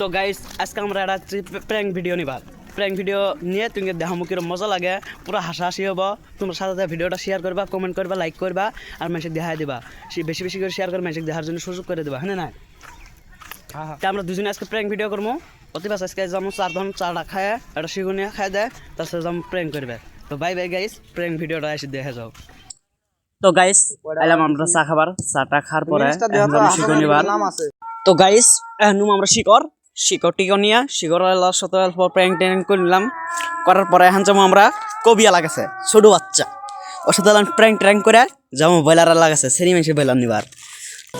তো গাইস আজকে আমরা একটা প্র্যাঙ্ক ভিডিও নিবা প্র্যাঙ্ক ভিডিও নিয়ে তুমি দেখামো কিরম মজা লাগে পুরো হাসাহাসি হবো তোমরা সাথে ভিডিওটা শেয়ার করবা কমেন্ট করবা লাইক করবা আর মেসেজ দেখাই দিবা বেশি বেশি করে শেয়ার করে মেসেজ দেখার জন্য সুযোগ করে দেবা হ্যাঁ না তা আমরা দুজনে আজকে প্র্যাঙ্ক ভিডিও করবো অতিবাস আজকে যেমন চারটা খায় একটা শিগুনিয়া খাই দেয় তার সাথে যেমন প্র্যাঙ্ক করবে তো বাই বাই গাইস প্র্যাঙ্ক ভিডিওটা এসে দেখে যাও তো গাইস এলাম আমরা চা খাবার চাটা খাওয়ার পরে শিগুনিবার তো গাইস এখন আমরা শিকড় টিকো নিয়ে শিকড়ের সাথে অল্প প্র্যাঙ্ক ট্যাঙ্ক করলাম করার পরে এখন যেমন আমরা কবিয়া লাগাছে ছোটো বাচ্চা ওর সাথে প্র্যাঙ্ক ট্যাঙ্ক করে যেমন বয়লার লাগাছে সেরি মেশে বয়লার নিবার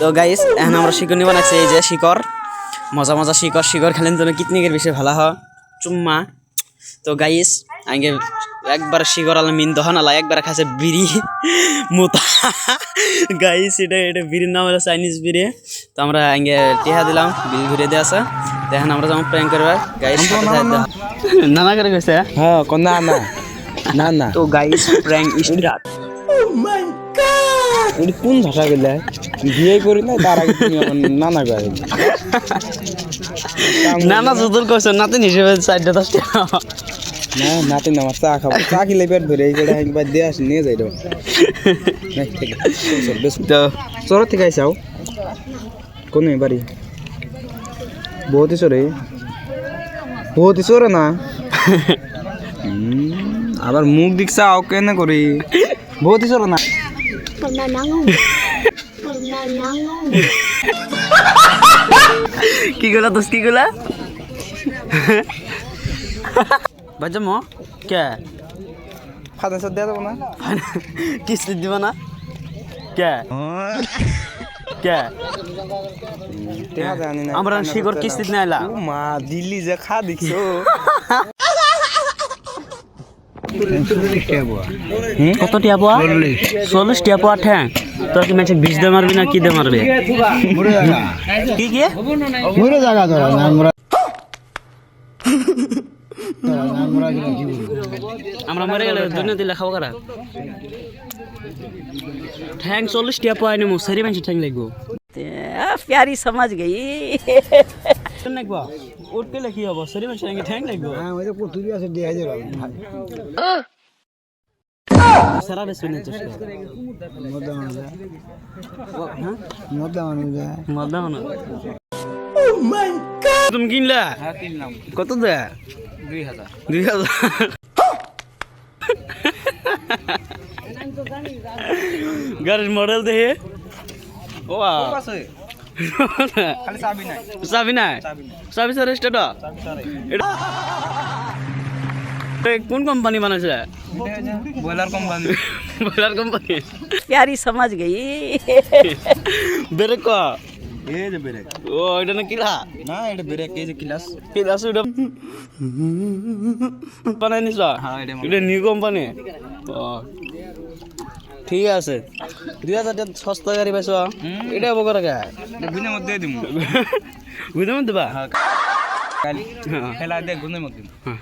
তো গাইস এখন আমরা শিকড় নিবার আছে এই যে শিকড় মজা মজা শিকড় খেলেন জন্য কিতনিকের বেশি ভালো হয় চুম্মা তো গাইস আগে একবার শিকড় আলা মিন দহন আলা একবার খাচ্ছে বিড়ি মোতা গাইস এটা বিড়ির নাম হলো চাইনিজ বিড়ি তো আমরা আগে টিহা দিলাম বিড়ি ঘুরে দিয়ে আসা দেখেন আমরা যেমন প্র্যাঙ্ক করবা গাইস নানা করে গেছে হ্যাঁ না না না না তো গাইস প্র্যাঙ্ক স্টার্ট ও মাই গড এটি কোন ভাষা গেলে বিয়ে করি না তার আগে তুমি আমার নানা করে নানা যদুর কইছ নাতিন হিসেবে 4-10 টাকা না নাতিন আমার চা খাবো চা খেলে পেট ভরে এই যেটা একবার দিয়ে আসি নিয়ে যাই দাও তো চোর থেকে আইসাও কোন বাড়ি বহুতই চোরে না আবার মুখ দিকছা আও কেন করি বহুতই চোর না কি গলা দোষ কি গলা বাজম কে খাতা সব দেওয়া যাবো না কিস্তি দিব না কে কে আমরা শিকড় কিস্তি নাইলা মা দিল্লি যে খা দেখছো কত টিয়া পোয়া 40 টিয়া পোয়া ঠ্যাং তোর কি ম্যাচে 20 দে মারবি না কি দে মারবে কি কি মরে জায়গা তো আমরা আমরা মরে গেলে দুনিয়া দিলে খাবো কারা ঠ্যাং 40 টিয়া পোয়া নিমু সারি ম্যাচে ঠ্যাং লাগবো प्यारी समझ गई লাগবো উঠ के কি হবে সারি ম্যাচে ঠ্যাং লাগবো হ্যাঁ ওই তো কতুরি আছে দেয়া যাবে সারা রে শুনে তো মদা মানে হ্যাঁ মদা মানে ও মাই গড তুমি কিনলা হ্যাঁ কিনলাম কত দে 2000 গাড়ির মডেল দেখে ও খালি চাবি নাই সার স্টার্ট কোন কোম্পানি বানাইছে বয়লার কোম্পানি प्यारी समझ गई ব্রেক ক এই যে ব্রেক ও এটা না কিলা না এটা ব্রেক এই যে ক্লাস এটা বানাই নিছ হ্যাঁ এটা নিউ কোম্পানি ও ঠিক আছে 2000 টাকা সস্তা গাড়ি পাইছো এটা হবো করে গুনের মধ্যে দিমু বুঝতে দিবা কাল খেলা দেখ গুনের মধ্যে হ্যাঁ